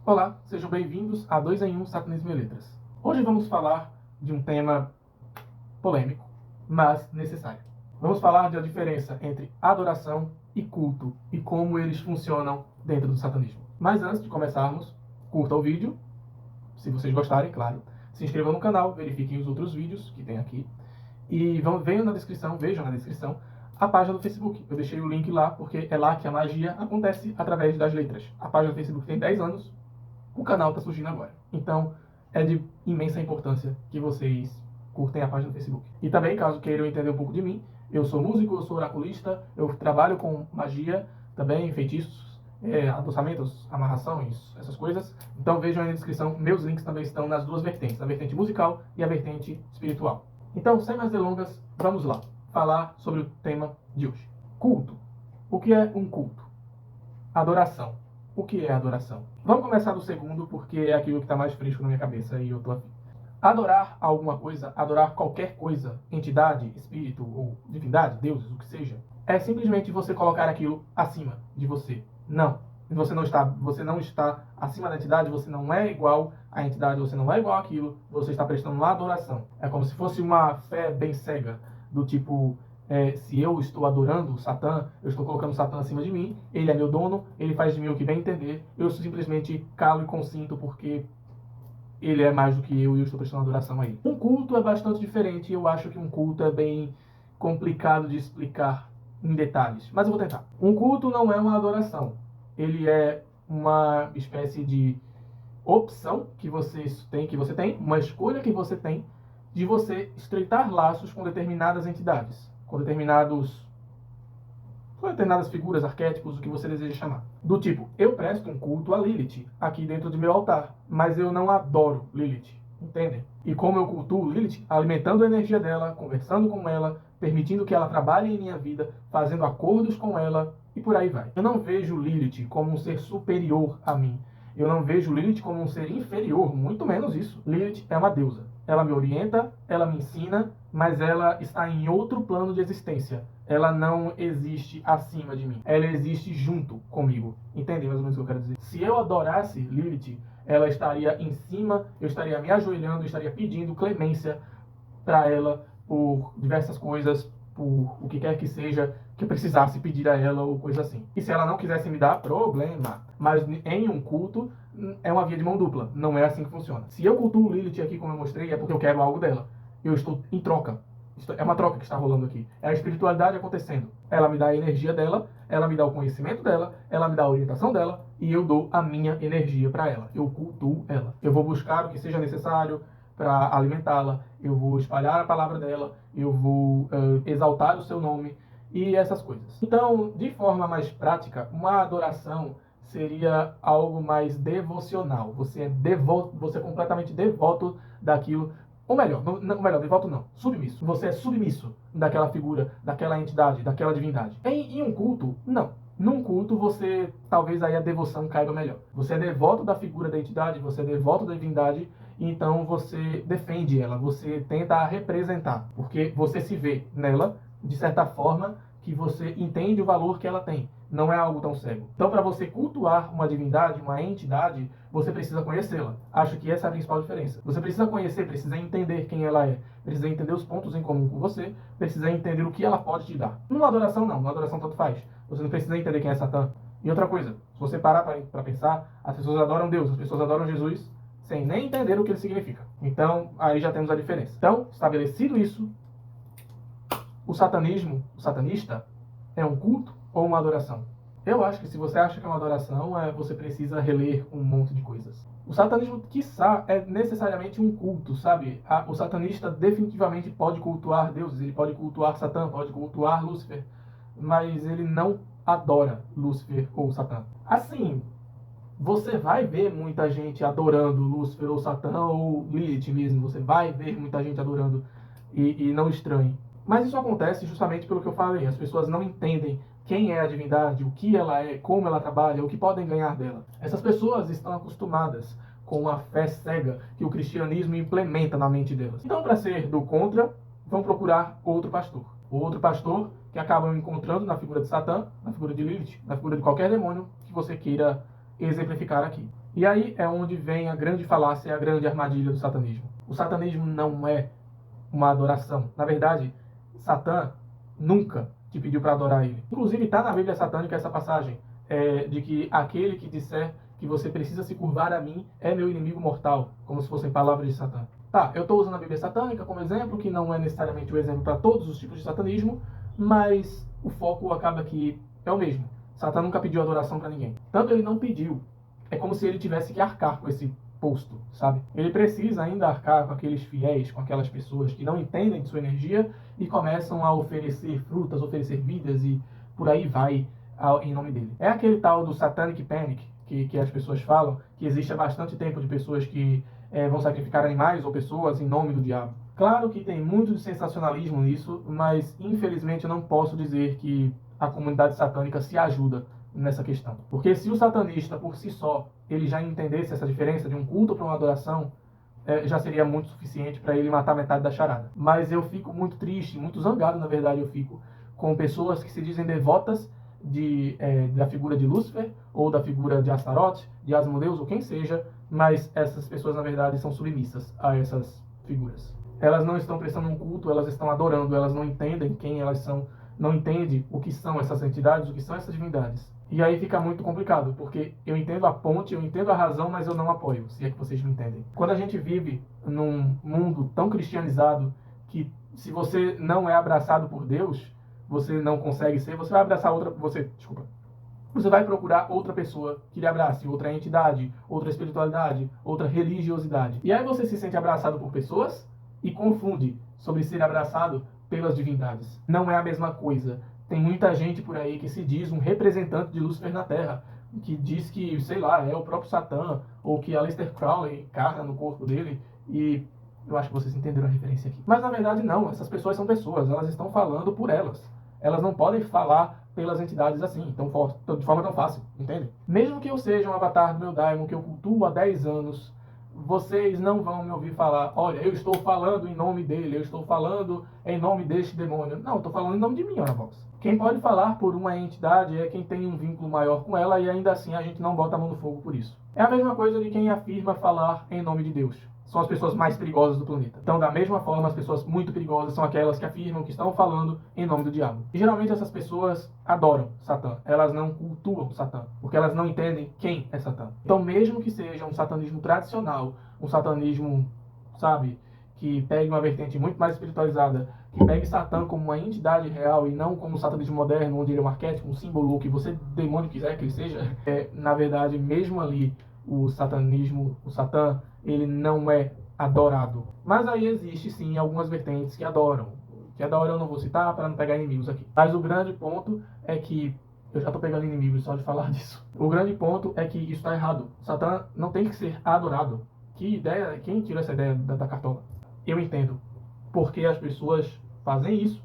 Olá, sejam bem-vindos a 2 em 1 Satanismo e Letras. Hoje vamos falar de um tema polêmico, mas necessário. Vamos falar da diferença entre adoração e culto e como eles funcionam dentro do satanismo. Mas antes de começarmos, curta o vídeo, se vocês gostarem, claro. Se inscrevam no canal, verifiquem os outros vídeos que tem aqui. E vejam na descrição a página do Facebook. Eu deixei o link lá porque é lá que a magia acontece através das letras. A página do Facebook tem 10 anos, o canal está surgindo agora. Então, é de imensa importância que vocês curtem a página do Facebook. E também, caso queiram entender um pouco de mim, eu sou músico, eu sou oraculista, eu trabalho com magia, também feitiços, adoçamentos, amarrações, essas coisas. Então vejam aí na descrição, meus links também estão nas duas vertentes, a vertente musical e a vertente espiritual. Então, sem mais delongas, vamos lá, falar sobre o tema de hoje. Culto. O que é um culto? Adoração. O que é adoração? Vamos começar do segundo, porque é aquilo que está mais fresco na minha cabeça e eu tô afim. Adorar alguma coisa, adorar qualquer coisa, entidade, espírito ou divindade, deuses, o que seja, é simplesmente você colocar aquilo acima de você. Não. Você não está acima da entidade, você não é igual à entidade, você não é igual àquilo, você está prestando uma adoração. É como se fosse uma fé bem cega, do tipo, se eu estou adorando o Satã, eu estou colocando o Satã acima de mim, ele é meu dono, ele faz de mim o que bem entender, eu simplesmente calo e consinto porque ele é mais do que eu e eu estou prestando adoração a ele. Um culto é bastante diferente, eu acho que um culto é bem complicado de explicar em detalhes, mas eu vou tentar. Um culto não é uma adoração, ele é uma espécie de opção que você tem, uma escolha que você tem de você estreitar laços com determinadas entidades, com determinadas figuras, arquétipos, o que você deseja chamar. Do tipo, eu presto um culto a Lilith aqui dentro do meu altar, mas eu não adoro Lilith, entendem? E como eu cultuo Lilith, alimentando a energia dela, conversando com ela, permitindo que ela trabalhe em minha vida, fazendo acordos com ela e por aí vai. Eu não vejo Lilith como um ser superior a mim. Eu não vejo Lilith como um ser inferior, muito menos isso. Lilith é uma deusa. Ela me orienta, ela me ensina, mas ela está em outro plano de existência. Ela não existe acima de mim. Ela existe junto comigo. Entende mais ou menos o que eu quero dizer? Se eu adorasse Lilith, ela estaria em cima, eu estaria me ajoelhando, eu estaria pedindo clemência para ela por diversas coisas, por o que quer que seja que eu precisasse pedir a ela ou coisa assim. E se ela não quisesse me dar, problema. Mas em um culto é uma via de mão dupla. Não é assim que funciona. Se eu cultuo Lilith aqui, como eu mostrei, é porque eu quero algo dela. Eu estou em troca. É uma troca que está rolando aqui. É a espiritualidade acontecendo. Ela me dá a energia dela, ela me dá o conhecimento dela, ela me dá a orientação dela e eu dou a minha energia para ela. Eu cultuo ela. Eu vou buscar o que seja necessário para alimentá-la, eu vou espalhar a palavra dela, eu vou exaltar o seu nome e essas coisas. Então, de forma mais prática, uma adoração seria algo mais devocional. Você é devoto, você é completamente devoto daquilo. Ou melhor, devoto não, submisso. Você é submisso daquela figura, daquela entidade, daquela divindade. Em um culto, não. Num culto, você, talvez aí a devoção caiba melhor. Você é devoto da figura da entidade, você é devoto da divindade, então você defende ela, você tenta a representar, porque você se vê nela, de certa forma, que você entende o valor que ela tem. Não é algo tão cego. Então, para você cultuar uma divindade, uma entidade, você precisa conhecê-la. Acho que essa é a principal diferença. Você precisa conhecer, precisa entender quem ela é, precisa entender os pontos em comum com você, precisa entender o que ela pode te dar. Numa adoração, não. Numa adoração, tanto faz. Você não precisa entender quem é Satã. E outra coisa, se você parar para pensar, as pessoas adoram Deus, as pessoas adoram Jesus, sem nem entender o que ele significa. Então, aí já temos a diferença. Então, estabelecido isso, o satanista, é um culto ou uma adoração? Eu acho que se você acha que é uma adoração, você precisa reler um monte de coisas. O satanismo, quiçá, é necessariamente um culto, sabe? O satanista definitivamente pode cultuar deuses, ele pode cultuar Satã, pode cultuar Lúcifer, mas ele não adora Lúcifer ou Satã. Assim, você vai ver muita gente adorando Lúcifer ou Satã ou Lilith mesmo, você vai ver muita gente adorando e não estranhe. Mas isso acontece justamente pelo que eu falei, as pessoas não entendem quem é a divindade, o que ela é, como ela trabalha, o que podem ganhar dela. Essas pessoas estão acostumadas com a fé cega que o cristianismo implementa na mente delas. Então, para ser do contra, vão procurar outro pastor. O outro pastor que acabam encontrando na figura de Satã, na figura de Lilith, na figura de qualquer demônio que você queira exemplificar aqui. E aí é onde vem a grande falácia, a grande armadilha do satanismo. O satanismo não é uma adoração. Na verdade, Satã nunca te pediu para adorar ele. Inclusive está na Bíblia satânica essa passagem de que aquele que disser que você precisa se curvar a mim é meu inimigo mortal, como se fossem palavras de Satã. Tá, eu estou usando a Bíblia satânica como exemplo, que não é necessariamente o exemplo para todos os tipos de satanismo, mas o foco acaba que é o mesmo. Satã nunca pediu adoração para ninguém. Tanto ele não pediu. É como se ele tivesse que arcar com esse posto, sabe? Ele precisa ainda arcar com aqueles fiéis, com aquelas pessoas que não entendem de sua energia e começam a oferecer frutas, oferecer vidas e por aí vai em nome dele. É aquele tal do Satanic Panic que as pessoas falam, que existe há bastante tempo de pessoas que vão sacrificar animais ou pessoas em nome do diabo. Claro que tem muito de sensacionalismo nisso, mas infelizmente eu não posso dizer que a comunidade satânica se ajuda nessa questão. Porque se o satanista, por si só, ele já entendesse essa diferença de um culto para uma adoração, já seria muito suficiente para ele matar metade da charada. Mas eu fico muito triste, muito zangado, na verdade, eu fico, com pessoas que se dizem devotas da figura de Lúcifer, ou da figura de Astaroth, de Asmodeus, ou quem seja, mas essas pessoas, na verdade, são submissas a essas figuras. Elas não estão prestando um culto, elas estão adorando, elas não entendem quem elas são, não entendem o que são essas entidades, o que são essas divindades. E aí fica muito complicado, porque eu entendo a ponte, eu entendo a razão, mas eu não apoio, se é que vocês me entendem. Quando a gente vive num mundo tão cristianizado que se você não é abraçado por Deus, você não consegue ser, você vai abraçar você vai procurar outra pessoa que lhe abrace, outra entidade, outra espiritualidade, outra religiosidade. E aí você se sente abraçado por pessoas e confunde sobre ser abraçado pelas divindades. Não é a mesma coisa. Tem muita gente por aí que se diz um representante de Lúcifer na Terra, que diz que, sei lá, é o próprio Satã, ou que Aleister Crowley encarna no corpo dele, e eu acho que vocês entenderam a referência aqui. Mas na verdade não, essas pessoas são pessoas, elas estão falando por elas. Elas não podem falar pelas entidades assim, de forma tão fácil, entende? Mesmo que eu seja um avatar do meu Daimon, que eu cultuo há 10 anos, vocês não vão me ouvir falar, olha, eu estou falando em nome dele, eu estou falando em nome deste demônio. Não, eu estou falando em nome de mim, Ana Vox. Quem pode falar por uma entidade é quem tem um vínculo maior com ela e ainda assim a gente não bota a mão no fogo por isso. É a mesma coisa de quem afirma falar em nome de Deus. São as pessoas mais perigosas do planeta. Então, da mesma forma, as pessoas muito perigosas são aquelas que afirmam que estão falando em nome do diabo. E geralmente essas pessoas adoram Satã. Elas não cultuam Satã, porque elas não entendem quem é Satã. Então, mesmo que seja um satanismo tradicional, um satanismo, sabe, que pegue uma vertente muito mais espiritualizada, que pegue Satã como uma entidade real e não como o satanismo moderno, onde ele é um arquétipo, um símbolo, o que você demônio quiser que ele seja, na verdade, mesmo ali, o satanismo, o Satã, ele não é adorado. Mas aí existe sim algumas vertentes que adoram. Que adoram eu não vou citar para não pegar inimigos aqui. Mas o grande ponto é que eu já estou pegando inimigos só de falar disso. O grande ponto é que isso está errado. Satã não tem que ser adorado. Que ideia? Quem tirou essa ideia da cartola? Eu entendo porque as pessoas fazem isso,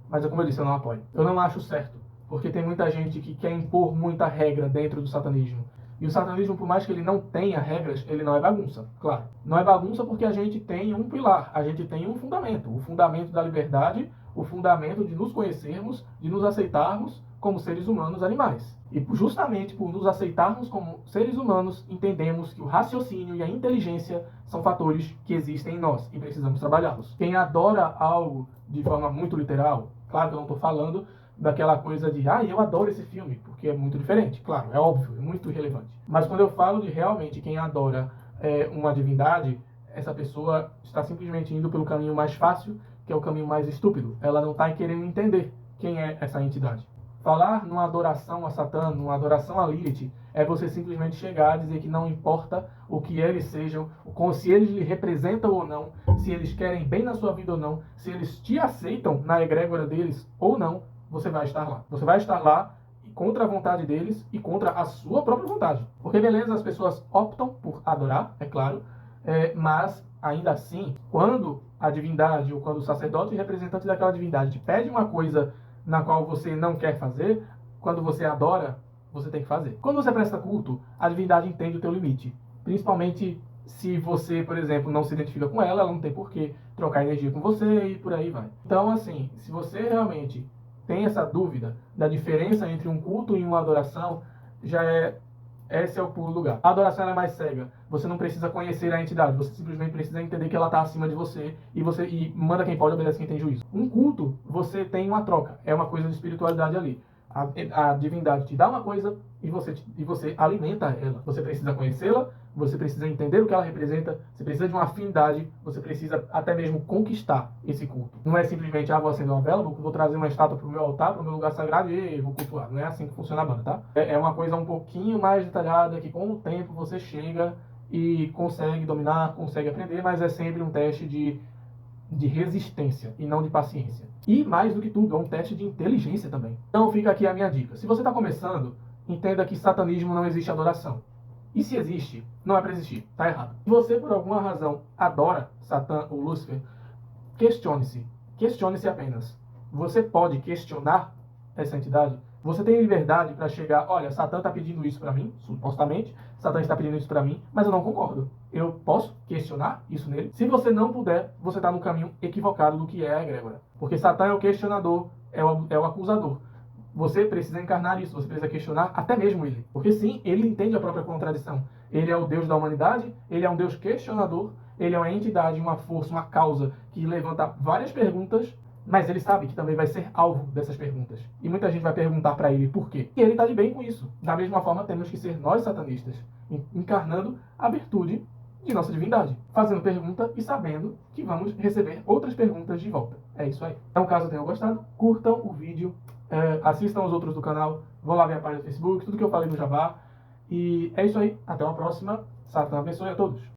mas como eu disse, eu não apoio. Eu não acho certo, porque tem muita gente que quer impor muita regra dentro do satanismo. E o satanismo, por mais que ele não tenha regras, ele não é bagunça, claro. Não é bagunça porque a gente tem um pilar, a gente tem um fundamento. O fundamento da liberdade, o fundamento de nos conhecermos, de nos aceitarmos como seres humanos animais. E justamente por nos aceitarmos como seres humanos, entendemos que o raciocínio e a inteligência são fatores que existem em nós e precisamos trabalhá-los. Quem adora algo de forma muito literal, claro que eu não estou falando daquela coisa de, eu adoro esse filme, porque é muito diferente, claro, é óbvio, é muito relevante. Mas quando eu falo de realmente quem adora uma divindade, essa pessoa está simplesmente indo pelo caminho mais fácil, que é o caminho mais estúpido. Ela não está querendo entender quem é essa entidade. Falar numa adoração a Satã, numa adoração a Lilith, é você simplesmente chegar a dizer que não importa o que eles sejam, se eles lhe representam ou não, se eles querem bem na sua vida ou não, se eles te aceitam na egrégora deles ou não, você vai estar lá. Você vai estar lá contra a vontade deles e contra a sua própria vontade. Porque, beleza, as pessoas optam por adorar, é claro, mas, ainda assim, quando a divindade ou quando o sacerdote representante daquela divindade te pede uma coisa na qual você não quer fazer, quando você adora, você tem que fazer. Quando você presta culto, a divindade entende o teu limite. Principalmente se você, por exemplo, não se identifica com ela, ela não tem por que trocar energia com você e por aí vai. Então, assim, se você realmente tem essa dúvida da diferença entre um culto e uma adoração, já é Esse é o pulo do gato. A adoração ela é mais cega. Você não precisa conhecer a entidade, você simplesmente precisa entender que ela está acima de você e manda quem pode, obedece quem tem juízo. Um culto, você tem uma troca, é uma coisa de espiritualidade ali. A divindade te dá uma coisa e você alimenta ela. Você precisa conhecê-la, você precisa entender o que ela representa, você precisa de uma afinidade, você precisa até mesmo conquistar esse culto. Não é simplesmente, vou acender uma vela, vou trazer uma estátua para o meu altar, para o meu lugar sagrado e vou cultuar. Não é assim que funciona a banda, tá? É uma coisa um pouquinho mais detalhada que com o tempo você chega e consegue dominar, consegue aprender, mas é sempre um teste de resistência e não de paciência. E mais do que tudo, é um teste de inteligência também. Então fica aqui a minha dica. Se você está começando, entenda que satanismo não existe adoração. E se existe, não é para existir. Tá errado. Se você, por alguma razão, adora Satã ou Lúcifer, questione-se. Questione-se apenas. Você pode questionar essa entidade? Você tem liberdade para chegar, olha, Satã está pedindo isso para mim, supostamente, Satã está pedindo isso para mim, mas eu não concordo. Eu posso questionar isso nele? Se você não puder, você está no caminho equivocado do que é a egrégora. Porque Satã é o questionador, é o acusador. Você precisa encarnar isso, você precisa questionar até mesmo ele. Porque sim, ele entende a própria contradição. Ele é o Deus da humanidade, ele é um Deus questionador, ele é uma entidade, uma força, uma causa que levanta várias perguntas, mas ele sabe que também vai ser alvo dessas perguntas. E muita gente vai perguntar para ele por quê. E ele está de bem com isso. Da mesma forma, temos que ser nós satanistas, encarnando a virtude de nossa divindade, fazendo pergunta e sabendo que vamos receber outras perguntas de volta. É isso aí. Então, caso tenham gostado, curtam o vídeo, assistam os outros do canal, vão lá ver a página do Facebook, tudo que eu falei no Jabá. E é isso aí. Até uma próxima. Satã abençoe a todos.